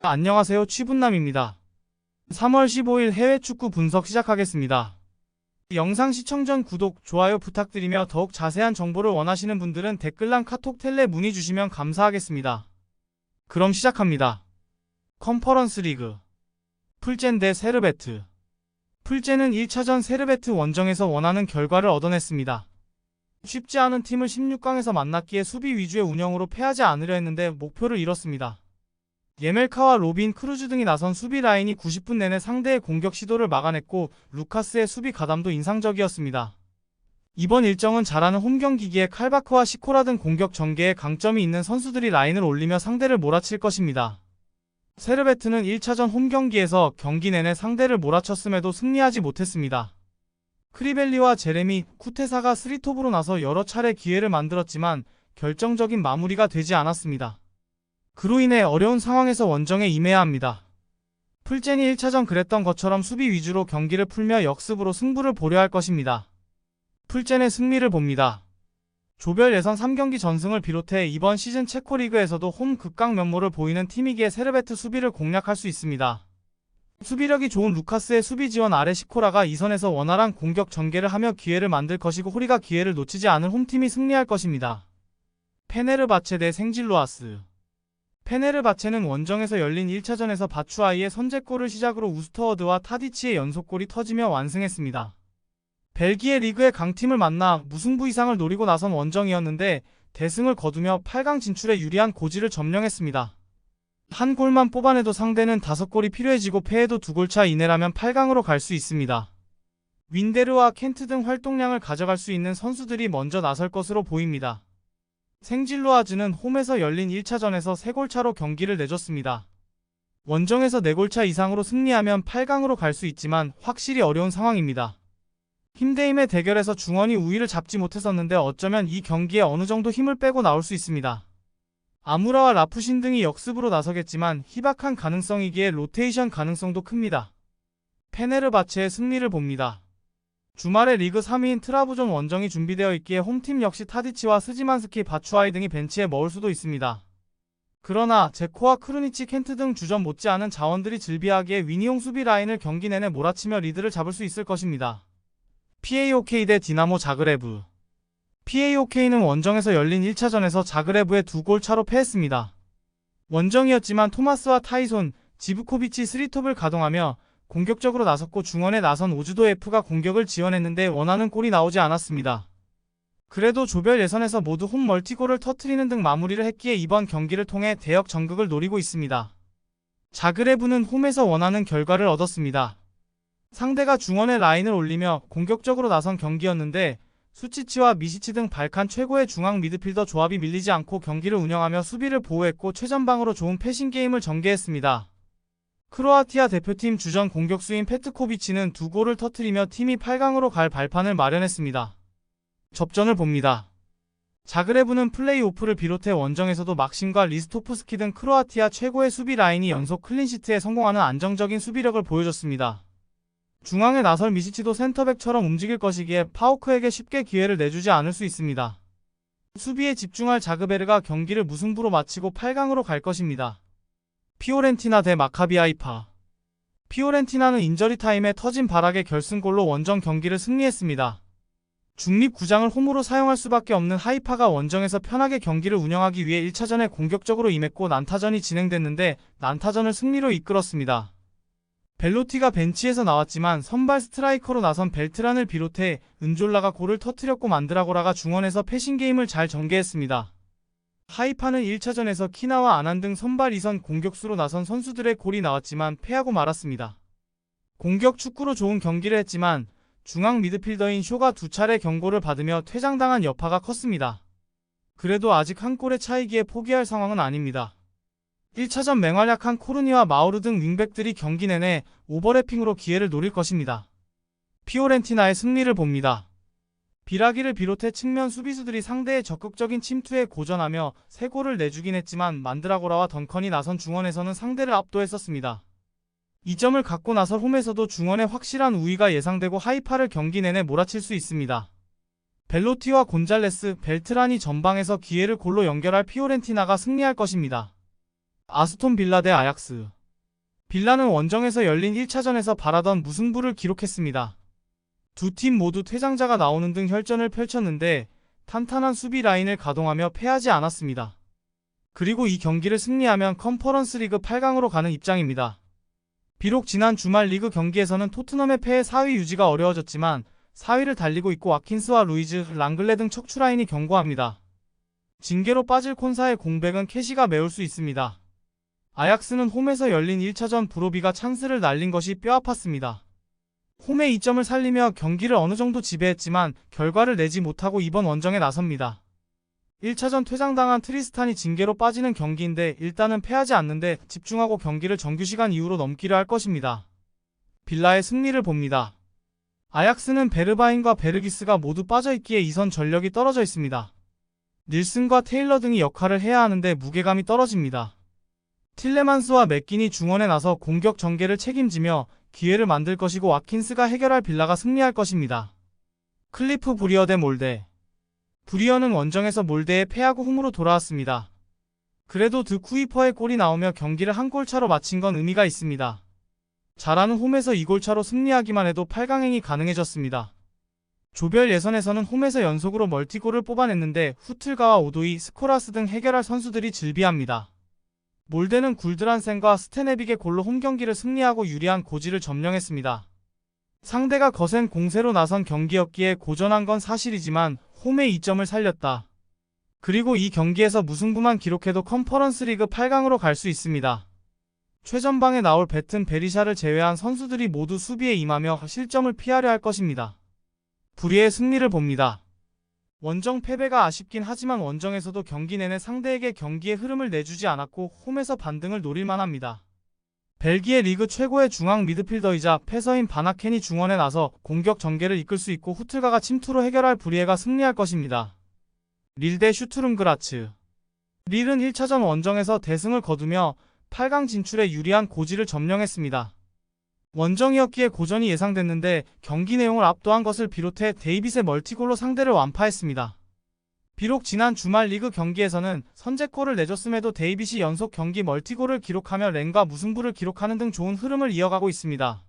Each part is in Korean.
안녕하세요. 취분남입니다. 3월 15일 해외 축구 분석 시작하겠습니다. 영상 시청 전 구독, 좋아요 부탁드리며 더욱 자세한 정보를 원하시는 분들은 댓글란 카톡 텔레 문의 주시면 감사하겠습니다. 그럼 시작합니다. 컨퍼런스 리그 풀젠 대 세르베트. 풀젠은 1차전 세르베트 원정에서 원하는 결과를 얻어냈습니다. 쉽지 않은 팀을 16강에서 만났기에 수비 위주의 운영으로 패하지 않으려 했는데 목표를 이뤘습니다. 예멜카와 로빈, 크루즈 등이 나선 수비 라인이 90분 내내 상대의 공격 시도를 막아냈고 루카스의 수비 가담도 인상적이었습니다. 이번 일정은 잘하는 홈경기기에 칼바크와 시코라 등 공격 전개에 강점이 있는 선수들이 라인을 올리며 상대를 몰아칠 것입니다. 세르베트는 1차전 홈경기에서 경기 내내 상대를 몰아쳤음에도 승리하지 못했습니다. 크리벨리와 제레미, 쿠테사가 스리톱으로 나서 여러 차례 기회를 만들었지만 결정적인 마무리가 되지 않았습니다. 그로 인해 어려운 상황에서 원정에 임해야 합니다. 풀젠이 1차전 그랬던 것처럼 수비 위주로 경기를 풀며 역습으로 승부를 보려 할 것입니다. 풀젠의 승리를 봅니다. 조별 예선 3경기 전승을 비롯해 이번 시즌 체코리그에서도 홈 극강 면모를 보이는 팀이기에 세르베트 수비를 공략할 수 있습니다. 수비력이 좋은 루카스의 수비 지원 아래 시코라가 이선에서 원활한 공격 전개를 하며 기회를 만들 것이고 호리가 기회를 놓치지 않은 홈팀이 승리할 것입니다. 페네르바체 대 생질로아스. 페네르바체는 원정에서 열린 1차전에서 바추아이의 선제골을 시작으로 우스터워드와 타디치의 연속골이 터지며 완승했습니다. 벨기에 리그의 강팀을 만나 무승부 이상을 노리고 나선 원정이었는데 대승을 거두며 8강 진출에 유리한 고지를 점령했습니다. 한 골만 뽑아내도 상대는 5골이 필요해지고 패해도 2골 차 이내라면 8강으로 갈 수 있습니다. 윈데르와 켄트 등 활동량을 가져갈 수 있는 선수들이 먼저 나설 것으로 보입니다. 생질로아즈는 홈에서 열린 1차전에서 3골 차로 경기를 내줬습니다. 원정에서 4골 차 이상으로 승리하면 8강으로 갈 수 있지만 확실히 어려운 상황입니다. 힘대힘의 대결에서 중원이 우위를 잡지 못했었는데 어쩌면 이 경기에 어느 정도 힘을 빼고 나올 수 있습니다. 아무라와 라푸신 등이 역습으로 나서겠지만 희박한 가능성이기에 로테이션 가능성도 큽니다. 페네르바체의 승리를 봅니다. 주말에 리그 3위인 트라부존 원정이 준비되어 있기에 홈팀 역시 타디치와 스지만스키, 바추아이 등이 벤치에 머울 수도 있습니다. 그러나 제코와 크루니치, 켄트 등 주전 못지않은 자원들이 즐비하기에 위니용 수비 라인을 경기 내내 몰아치며 리드를 잡을 수 있을 것입니다. PAOK 대 디나모 자그레브. PAOK는 원정에서 열린 1차전에서 자그레브에 2골 차로 패했습니다. 원정이었지만 토마스와 타이손, 지브코비치 스리톱을 가동하며 공격적으로 나섰고 중원에 나선 오즈도 F가 공격을 지원했는데 원하는 골이 나오지 않았습니다. 그래도 조별 예선에서 모두 홈 멀티골을 터뜨리는 등 마무리를 했기에 이번 경기를 통해 대역 전극을 노리고 있습니다. 자그레브는 홈에서 원하는 결과를 얻었습니다. 상대가 중원에 라인을 올리며 공격적으로 나선 경기였는데 수치치와 미시치 등 발칸 최고의 중앙 미드필더 조합이 밀리지 않고 경기를 운영하며 수비를 보호했고 최전방으로 좋은 패싱 게임을 전개했습니다. 크로아티아 대표팀 주전 공격수인 페트코비치는 2골을 터뜨리며 팀이 8강으로 갈 발판을 마련했습니다. 접전을 봅니다. 자그레브는 플레이오프를 비롯해 원정에서도 막심과 리스토프스키 등 크로아티아 최고의 수비 라인이 연속 클린시트에 성공하는 안정적인 수비력을 보여줬습니다. 중앙에 나설 미시치도 센터백처럼 움직일 것이기에 파우크에게 쉽게 기회를 내주지 않을 수 있습니다. 수비에 집중할 자그베르가 경기를 무승부로 마치고 8강으로 갈 것입니다. 피오렌티나 대 마카비 하이파. 피오렌티나는 인저리 타임에 터진 발악의 결승골로 원정 경기를 승리했습니다. 중립구장을 홈으로 사용할 수밖에 없는 하이파가 원정에서 편하게 경기를 운영하기 위해 1차전에 공격적으로 임했고 난타전이 진행됐는데 난타전을 승리로 이끌었습니다. 벨로티가 벤치에서 나왔지만 선발 스트라이커로 나선 벨트란을 비롯해 은졸라가 골을 터뜨렸고 만드라고라가 중원에서 패싱 게임을 잘 전개했습니다. 하이파는 1차전에서 키나와 아난 등 선발 2선 공격수로 나선 선수들의 골이 나왔지만 패하고 말았습니다. 공격 축구로 좋은 경기를 했지만 중앙 미드필더인 쇼가 2차례 경고를 받으며 퇴장당한 여파가 컸습니다. 그래도 아직 한 골의 차이기에 포기할 상황은 아닙니다. 1차전 맹활약한 코르니와 마우르 등 윙백들이 경기 내내 오버래핑으로 기회를 노릴 것입니다. 피오렌티나의 승리를 봅니다. 비라기를 비롯해 측면 수비수들이 상대의 적극적인 침투에 고전하며 3골을 내주긴 했지만 만드라고라와 던컨이 나선 중원에서는 상대를 압도했었습니다. 이 점을 갖고 나서 홈에서도 중원의 확실한 우위가 예상되고 하이파를 경기 내내 몰아칠 수 있습니다. 벨로티와 곤잘레스, 벨트란이 전방에서 기회를 골로 연결할 피오렌티나가 승리할 것입니다. 아스톤 빌라 대 아약스. 빌라는 원정에서 열린 1차전에서 바라던 무승부를 기록했습니다. 두 팀 모두 퇴장자가 나오는 등 혈전을 펼쳤는데 탄탄한 수비 라인을 가동하며 패하지 않았습니다. 그리고 이 경기를 승리하면 컨퍼런스 리그 8강으로 가는 입장입니다. 비록 지난 주말 리그 경기에서는 토트넘의 패에 4위 유지가 어려워졌지만 4위를 달리고 있고 와킨스와 루이즈, 랑글레 등 척추 라인이 견고합니다. 징계로 빠질 콘사의 공백은 캐시가 메울 수 있습니다. 아약스는 홈에서 열린 1차전 브로비가 찬스를 날린 것이 뼈아팠습니다. 홈의 이점을 살리며 경기를 어느 정도 지배했지만 결과를 내지 못하고 이번 원정에 나섭니다. 1차전 퇴장당한 트리스탄이 징계로 빠지는 경기인데 일단은 패하지 않는데 집중하고 경기를 정규시간 이후로 넘기려 할 것입니다. 빌라의 승리를 봅니다. 아약스는 베르바인과 베르기스가 모두 빠져있기에 2선 전력이 떨어져 있습니다. 닐슨과 테일러 등이 역할을 해야 하는데 무게감이 떨어집니다. 틸레만스와 맥긴이 중원에 나서 공격 전개를 책임지며 기회를 만들 것이고 와킨스가 해결할 빌라가 승리할 것입니다. 클리프 브리어 대 몰데. 브리어는 원정에서 몰데에 패하고 홈으로 돌아왔습니다. 그래도 드 쿠이퍼의 골이 나오며 경기를 한 골차로 마친 건 의미가 있습니다. 잘하는 홈에서 2골차로 승리하기만 해도 8강행이 가능해졌습니다. 조별 예선에서는 홈에서 연속으로 멀티골을 뽑아냈는데 후틀가와 오도이, 스코라스 등 해결할 선수들이 즐비합니다. 몰데는 굴드란센과 스테네빅의 골로 홈경기를 승리하고 유리한 고지를 점령했습니다. 상대가 거센 공세로 나선 경기였기에 고전한 건 사실이지만 홈의 이점을 살렸다. 그리고 이 경기에서 무승부만 기록해도 컨퍼런스 리그 8강으로 갈 수 있습니다. 최전방에 나올 베튼 베리샤를 제외한 선수들이 모두 수비에 임하며 실점을 피하려 할 것입니다. 불의의 승리를 봅니다. 원정 패배가 아쉽긴 하지만 원정에서도 경기 내내 상대에게 경기의 흐름을 내주지 않았고 홈에서 반등을 노릴만 합니다. 벨기에 리그 최고의 중앙 미드필더이자 패서인 바나켄이 중원에 나서 공격 전개를 이끌 수 있고 후틀가가 침투로 해결할 브리에가 승리할 것입니다. 릴 대 슈투름그라츠. 릴은 1차전 원정에서 대승을 거두며 8강 진출에 유리한 고지를 점령했습니다. 원정이었기에 고전이 예상됐는데 경기 내용을 압도한 것을 비롯해 데이빗의 멀티골로 상대를 완파했습니다. 비록 지난 주말 리그 경기에서는 선제골을 내줬음에도 데이빗이 연속 경기 멀티골을 기록하며 렌과 무승부를 기록하는 등 좋은 흐름을 이어가고 있습니다.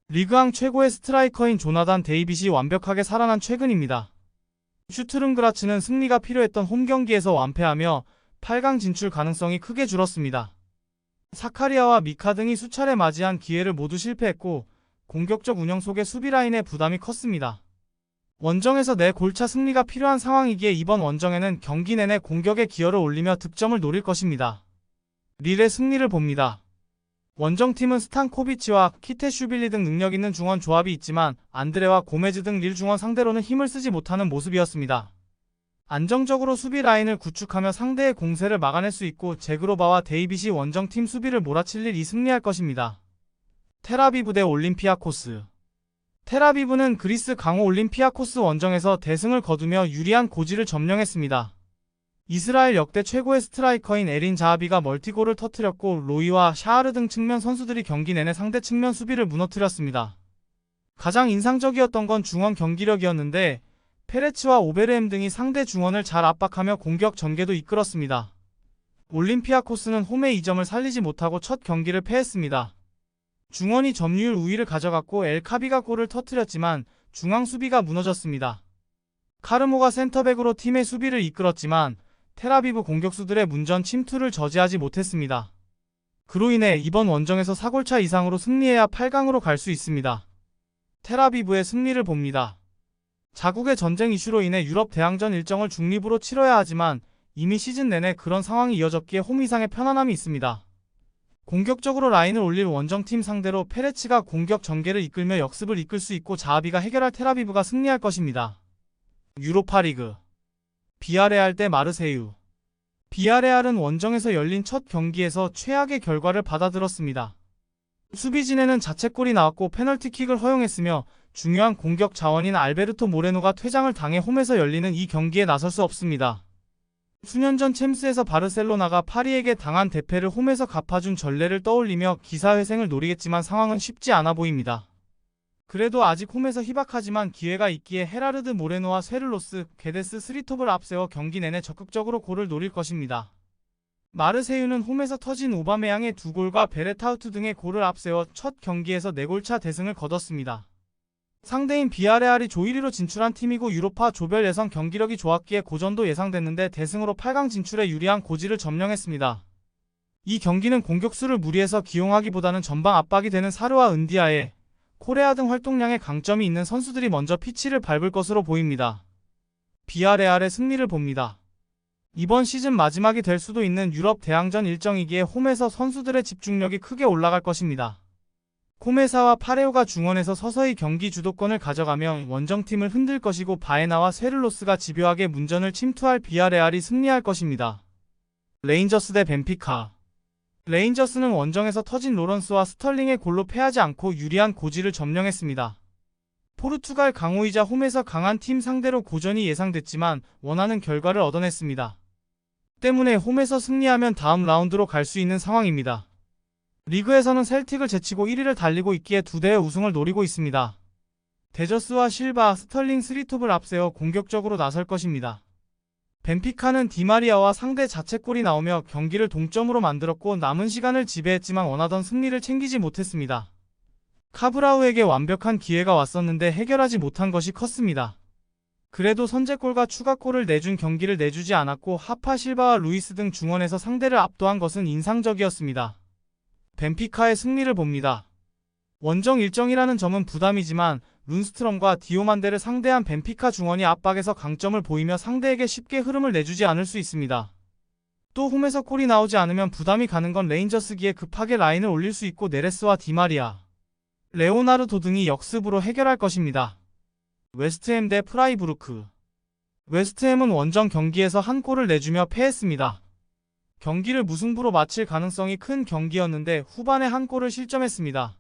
리그왕 최고의 스트라이커인 조나단 데이빗이 완벽하게 살아난 최근입니다. 슈트름그라츠는 승리가 필요했던 홈경기에서 완패하며 8강 진출 가능성이 크게 줄었습니다. 사카리아와 미카 등이 수차례 맞이한 기회를 모두 실패했고 공격적 운영 속에 수비 라인의 부담이 컸습니다. 원정에서 4골차 승리가 필요한 상황이기에 이번 원정에는 경기 내내 공격에 기여를 올리며 득점을 노릴 것입니다. 릴의 승리를 봅니다. 원정팀은 스탄코비치와 키테슈빌리 등 능력 있는 중원 조합이 있지만 안드레와 고메즈 등 릴 중원 상대로는 힘을 쓰지 못하는 모습이었습니다. 안정적으로 수비 라인을 구축하며 상대의 공세를 막아낼 수 있고 제그로바와 데이빗이 원정팀 수비를 몰아칠 일이 승리할 것입니다. 텔아비브 대 올림피아코스. 텔아비브는 그리스 강호 올림피아코스 원정에서 대승을 거두며 유리한 고지를 점령했습니다. 이스라엘 역대 최고의 스트라이커인 에린 자하비가 멀티골을 터뜨렸고 로이와 샤하르 등 측면 선수들이 경기 내내 상대 측면 수비를 무너뜨렸습니다. 가장 인상적이었던 건 중원 경기력이었는데 페레츠와 오베르엠 등이 상대 중원을 잘 압박하며 공격 전개도 이끌었습니다. 올림피아코스는 홈의 이점을 살리지 못하고 첫 경기를 패했습니다. 중원이 점유율 우위를 가져갔고 엘카비가 골을 터뜨렸지만 중앙 수비가 무너졌습니다. 카르모가 센터백으로 팀의 수비를 이끌었지만 텔아비브 공격수들의 문전 침투를 저지하지 못했습니다. 그로 인해 이번 원정에서 4골차 이상으로 승리해야 8강으로 갈 수 있습니다. 텔아비브의 승리를 봅니다. 자국의 전쟁 이슈로 인해 유럽 대항전 일정을 중립으로 치러야 하지만 이미 시즌 내내 그런 상황이 이어졌기에 홈 이상의 편안함이 있습니다. 공격적으로 라인을 올릴 원정팀 상대로 페레츠가 공격 전개를 이끌며 역습을 이끌 수 있고 자하비가 해결할 텔아비브가 승리할 것입니다. 유로파리그. 비아레알 대 마르세유. 비아레알은 원정에서 열린 첫 경기에서 최악의 결과를 받아들었습니다. 수비진에는 자책골이 나왔고 페널티킥을 허용했으며 중요한 공격 자원인 알베르토 모레노가 퇴장을 당해 홈에서 열리는 이 경기에 나설 수 없습니다. 수년 전 챔스에서 바르셀로나가 파리에게 당한 대패를 홈에서 갚아준 전례를 떠올리며 기사회생을 노리겠지만 상황은 쉽지 않아 보입니다. 그래도 아직 홈에서 희박하지만 기회가 있기에 헤라르드 모레노와 쇠를로스, 게데스 스리톱을 앞세워 경기 내내 적극적으로 골을 노릴 것입니다. 마르세유는 홈에서 터진 오바메양의 2골과 베레타우트 등의 골을 앞세워 첫 경기에서 4골차 대승을 거뒀습니다. 상대인 비아레알이 조 1위로 진출한 팀이고 유로파 조별 예선 경기력이 좋았기에 고전도 예상됐는데 대승으로 8강 진출에 유리한 고지를 점령했습니다. 이 경기는 공격수를 무리해서 기용하기보다는 전방 압박이 되는 사르와 은디아에 코레아 등 활동량에 강점이 있는 선수들이 먼저 피치를 밟을 것으로 보입니다. 비아레알의 승리를 봅니다. 이번 시즌 마지막이 될 수도 있는 유럽 대항전 일정이기에 홈에서 선수들의 집중력이 크게 올라갈 것입니다. 코메사와 파레오가 중원에서 서서히 경기 주도권을 가져가며 원정팀을 흔들 것이고 바에나와 세를로스가 집요하게 문전을 침투할 비아레알이 승리할 것입니다. 레인저스 대 벤피카. 레인저스는 원정에서 터진 로런스와 스털링의 골로 패하지 않고 유리한 고지를 점령했습니다. 포르투갈 강호이자 홈에서 강한 팀 상대로 고전이 예상됐지만 원하는 결과를 얻어냈습니다. 때문에 홈에서 승리하면 다음 라운드로 갈 수 있는 상황입니다. 리그에서는 셀틱을 제치고 1위를 달리고 있기에 2대의 우승을 노리고 있습니다. 데저스와 실바, 스털링, 스리톱을 앞세워 공격적으로 나설 것입니다. 벤피카는 디마리아와 상대 자책골이 나오며 경기를 동점으로 만들었고 남은 시간을 지배했지만 원하던 승리를 챙기지 못했습니다. 카브라우에게 완벽한 기회가 왔었는데 해결하지 못한 것이 컸습니다. 그래도 선제골과 추가골을 내준 경기를 내주지 않았고 하파 실바와 루이스 등 중원에서 상대를 압도한 것은 인상적이었습니다. 벤피카의 승리를 봅니다. 원정 일정이라는 점은 부담이지만 룬스트럼과 디오만데를 상대한 벤피카 중원이 압박에서 강점을 보이며 상대에게 쉽게 흐름을 내주지 않을 수 있습니다. 또 홈에서 골이 나오지 않으면 부담이 가는 건 레인저스기에 급하게 라인을 올릴 수 있고 네레스와 디마리아, 레오나르도 등이 역습으로 해결할 것입니다. 웨스트햄 대 프라이부르크. 웨스트햄은 원정 경기에서 한 골을 내주며 패했습니다. 경기를 무승부로 마칠 가능성이 큰 경기였는데 후반에 한 골을 실점했습니다.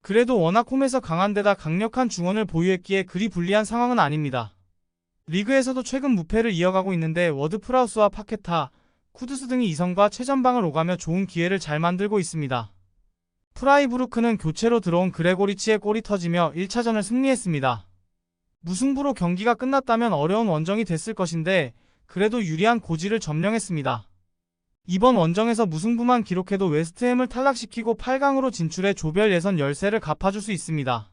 그래도 워낙 홈에서 강한 데다 강력한 중원을 보유했기에 그리 불리한 상황은 아닙니다. 리그에서도 최근 무패를 이어가고 있는데 워드프라우스와 파케타, 쿠두스 등이 이선과 최전방을 오가며 좋은 기회를 잘 만들고 있습니다. 프라이부르크는 교체로 들어온 그레고리치의 골이 터지며 1차전을 승리했습니다. 무승부로 경기가 끝났다면 어려운 원정이 됐을 것인데 그래도 유리한 고지를 점령했습니다. 이번 원정에서 무승부만 기록해도 웨스트햄을 탈락시키고 8강으로 진출해 조별 예선 열세를 갚아줄 수 있습니다.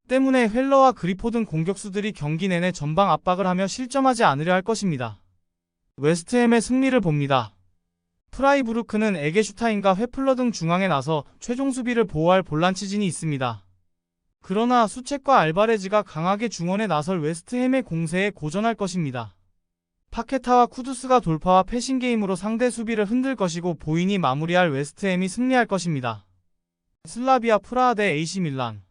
때문에 휠러와 그리포 등 공격수들이 경기 내내 전방 압박을 하며 실점하지 않으려 할 것입니다. 웨스트햄의 승리를 봅니다. 프라이부르크는 에게슈타인과 회플러 등 중앙에 나서 최종 수비를 보호할 볼란치진이 있습니다. 그러나 수책과 알바레즈가 강하게 중원에 나설 웨스트햄의 공세에 고전할 것입니다. 파케타와 쿠두스가 돌파와 패싱 게임으로 상대 수비를 흔들 것이고 보인이 마무리할 웨스트햄이 승리할 것입니다. 슬라비아 프라하 대 AC 밀란.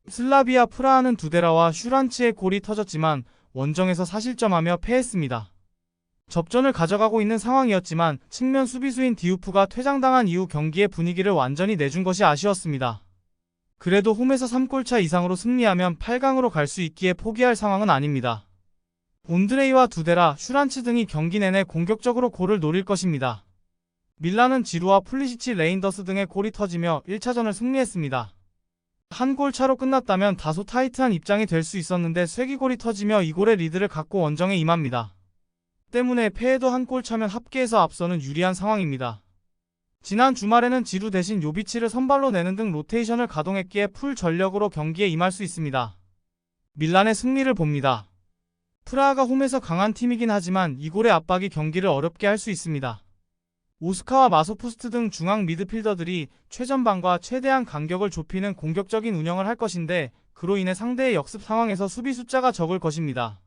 슬라비아 프라하는 두데라와 슈란츠의 골이 터졌지만 원정에서 사실점하며 패했습니다. 접전을 가져가고 있는 상황이었지만 측면 수비수인 디우프가 퇴장당한 이후 경기의 분위기를 완전히 내준 것이 아쉬웠습니다. 그래도 홈에서 3골차 이상으로 승리하면 8강으로 갈 수 있기에 포기할 상황은 아닙니다. 온드레이와 두데라, 슈란츠 등이 경기 내내 공격적으로 골을 노릴 것입니다. 밀란은 지루와 플리시치, 레인더스 등의 골이 터지며 1차전을 승리했습니다. 한 골 차로 끝났다면 다소 타이트한 입장이 될 수 있었는데 쐐기골이 터지며 이 골의 리드를 갖고 원정에 임합니다. 때문에 패해도 한 골 차면 합계에서 앞서는 유리한 상황입니다. 지난 주말에는 지루 대신 요비치를 선발로 내는 등 로테이션을 가동했기에 풀 전력으로 경기에 임할 수 있습니다. 밀란의 승리를 봅니다. 프라하가 홈에서 강한 팀이긴 하지만 이 골의 압박이 경기를 어렵게 할 수 있습니다. 오스카와 마소푸스트 등 중앙 미드필더들이 최전방과 최대한 간격을 좁히는 공격적인 운영을 할 것인데 그로 인해 상대의 역습 상황에서 수비 숫자가 적을 것입니다.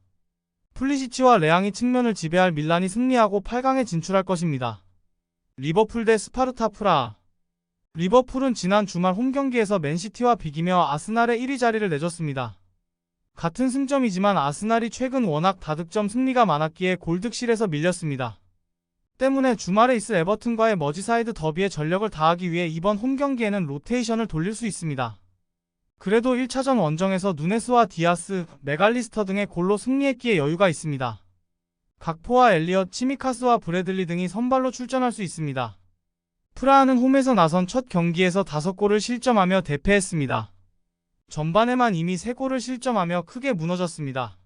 플리시치와 레앙이 측면을 지배할 밀란이 승리하고 8강에 진출할 것입니다. 리버풀 대 스파르타 프라하. 리버풀은 지난 주말 홈경기에서 맨시티와 비기며 아스날의 1위 자리를 내줬습니다. 같은 승점이지만 아스날이 최근 워낙 다득점 승리가 많았기에 골득실에서 밀렸습니다. 때문에 주말에 있을 에버튼과의 머지사이드 더비에 전력을 다하기 위해 이번 홈경기에는 로테이션을 돌릴 수 있습니다. 그래도 1차전 원정에서 누네스와 디아스, 메갈리스터 등의 골로 승리했기에 여유가 있습니다. 각포와 엘리엇, 치미카스와 브래들리 등이 선발로 출전할 수 있습니다. 프라하는 홈에서 나선 첫 경기에서 5골을 실점하며 대패했습니다. 전반에만 이미 3골을 실점하며 크게 무너졌습니다.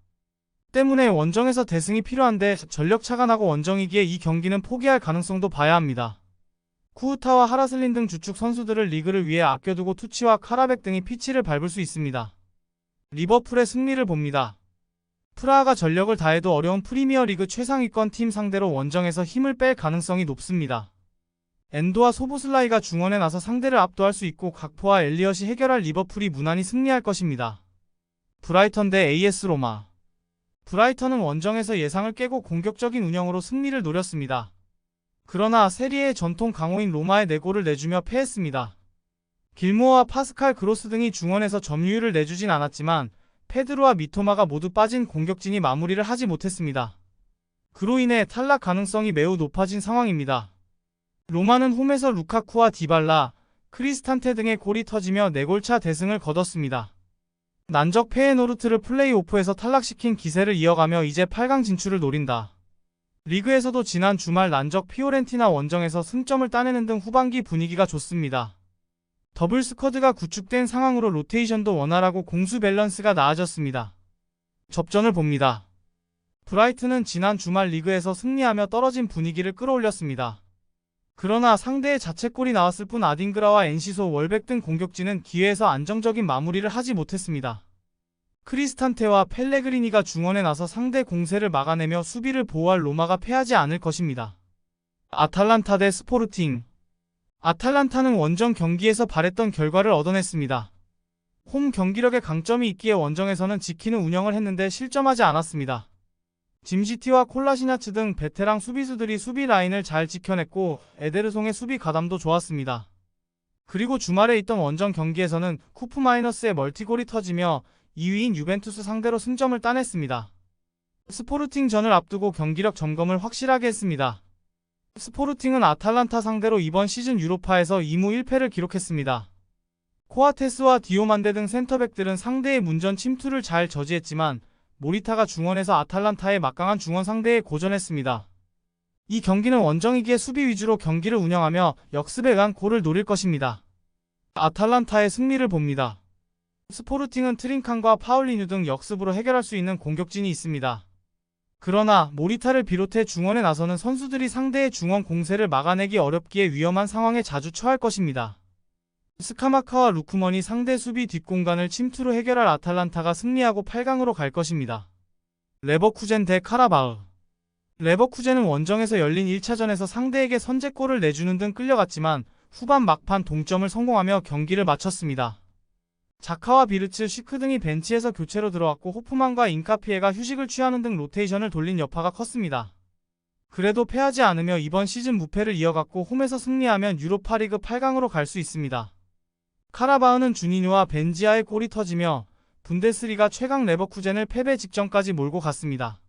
때문에 원정에서 대승이 필요한데 전력차가 나고 원정이기에 이 경기는 포기할 가능성도 봐야 합니다. 쿠흐타와 하라슬린 등 주축 선수들을 리그를 위해 아껴두고 투치와 카라백 등이 피치를 밟을 수 있습니다. 리버풀의 승리를 봅니다. 프라하가 전력을 다해도 어려운 프리미어리그 최상위권 팀 상대로 원정에서 힘을 뺄 가능성이 높습니다. 엔도와 소보슬라이가 중원에 나서 상대를 압도할 수 있고 각포와 엘리엇이 해결할 리버풀이 무난히 승리할 것입니다. 브라이턴 대 AS 로마. 브라이턴은 원정에서 예상을 깨고 공격적인 운영으로 승리를 노렸습니다. 그러나 세리에의 전통 강호인 로마에 4골을 내주며 패했습니다. 길모어와 파스칼 그로스 등이 중원에서 점유율을 내주진 않았지만 페드로와 미토마가 모두 빠진 공격진이 마무리를 하지 못했습니다. 그로 인해 탈락 가능성이 매우 높아진 상황입니다. 로마는 홈에서 루카쿠와 디발라, 크리스탄테 등의 골이 터지며 4골차 대승을 거뒀습니다. 난적 페에노르트를 플레이오프에서 탈락시킨 기세를 이어가며 이제 8강 진출을 노린다. 리그에서도 지난 주말 난적 피오렌티나 원정에서 승점을 따내는 등 후반기 분위기가 좋습니다. 더블 스쿼드가 구축된 상황으로 로테이션도 원활하고 공수 밸런스가 나아졌습니다. 접전을 봅니다. 브라이튼은 지난 주말 리그에서 승리하며 떨어진 분위기를 끌어올렸습니다. 그러나 상대의 자책골이 나왔을 뿐 아딩그라와 엔시소 월백 등 공격진은 기회에서 안정적인 마무리를 하지 못했습니다. 크리스탄테와 펠레그리니가 중원에 나서 상대 공세를 막아내며 수비를 보호할 로마가 패하지 않을 것입니다. 아탈란타 대 스포르팅. 아탈란타는 원정 경기에서 바랬던 결과를 얻어냈습니다. 홈 경기력에 강점이 있기에 원정에서는 지키는 운영을 했는데 실점하지 않았습니다. 짐시티와 콜라시냐츠 등 베테랑 수비수들이 수비 라인을 잘 지켜냈고 에데르송의 수비 가담도 좋았습니다. 그리고 주말에 있던 원정 경기에서는 쿠프 마이너스의 멀티골이 터지며 2위인 유벤투스 상대로 승점을 따냈습니다. 스포르팅전을 앞두고 경기력 점검을 확실하게 했습니다. 스포르팅은 아탈란타 상대로 이번 시즌 유로파에서 2무 1패를 기록했습니다. 코아테스와 디오만데 등 센터백들은 상대의 문전 침투를 잘 저지했지만 모리타가 중원에서 아탈란타의 막강한 중원 상대에 고전했습니다. 이 경기는 원정이기에 수비 위주로 경기를 운영하며 역습에 의한 골을 노릴 것입니다. 아탈란타의 승리를 봅니다. 스포르팅은 트린칸과 파울리뉴 등 역습으로 해결할 수 있는 공격진이 있습니다. 그러나 모리타를 비롯해 중원에 나서는 선수들이 상대의 중원 공세를 막아내기 어렵기에 위험한 상황에 자주 처할 것입니다. 스카마카와 루크먼이 상대 수비 뒷공간을 침투로 해결할 아탈란타가 승리하고 8강으로 갈 것입니다. 레버쿠젠 대 카라바흐. 레버쿠젠은 원정에서 열린 1차전에서 상대에게 선제골을 내주는 등 끌려갔지만 후반 막판 동점을 성공하며 경기를 마쳤습니다. 자카와 비르츠, 쉬크 등이 벤치에서 교체로 들어왔고 호프만과 인카피에가 휴식을 취하는 등 로테이션을 돌린 여파가 컸습니다. 그래도 패하지 않으며 이번 시즌 무패를 이어갔고 홈에서 승리하면 유로파리그 8강으로 갈 수 있습니다. 카라바흐는 주니뉴와 벤지아의 골이 터지며 분데스리가 최강 레버쿠젠을 패배 직전까지 몰고 갔습니다.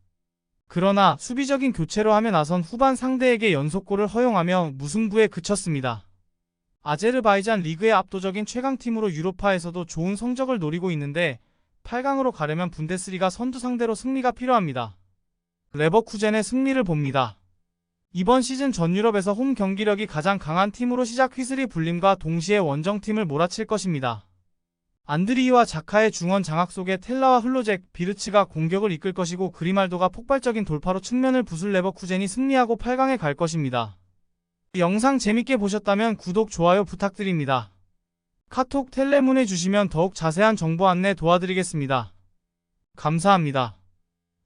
그러나 수비적인 교체로 하며 나선 후반 상대에게 연속골을 허용하며 무승부에 그쳤습니다. 아제르바이잔 리그의 압도적인 최강팀으로 유로파에서도 좋은 성적을 노리고 있는데 8강으로 가려면 분데스리가 선두 상대로 승리가 필요합니다. 레버쿠젠의 승리를 봅니다. 이번 시즌 전 유럽에서 홈 경기력이 가장 강한 팀으로 시작 휘슬이 불림과 동시에 원정팀을 몰아칠 것입니다. 안드리히와 자카의 중원 장악 속에 텔라와 흘로잭, 비르츠가 공격을 이끌 것이고 그리말도가 폭발적인 돌파로 측면을 부술 레버쿠젠이 승리하고 8강에 갈 것입니다. 영상 재밌게 보셨다면 구독, 좋아요 부탁드립니다. 카톡 텔레문에 주시면 더욱 자세한 정보 안내 도와드리겠습니다. 감사합니다.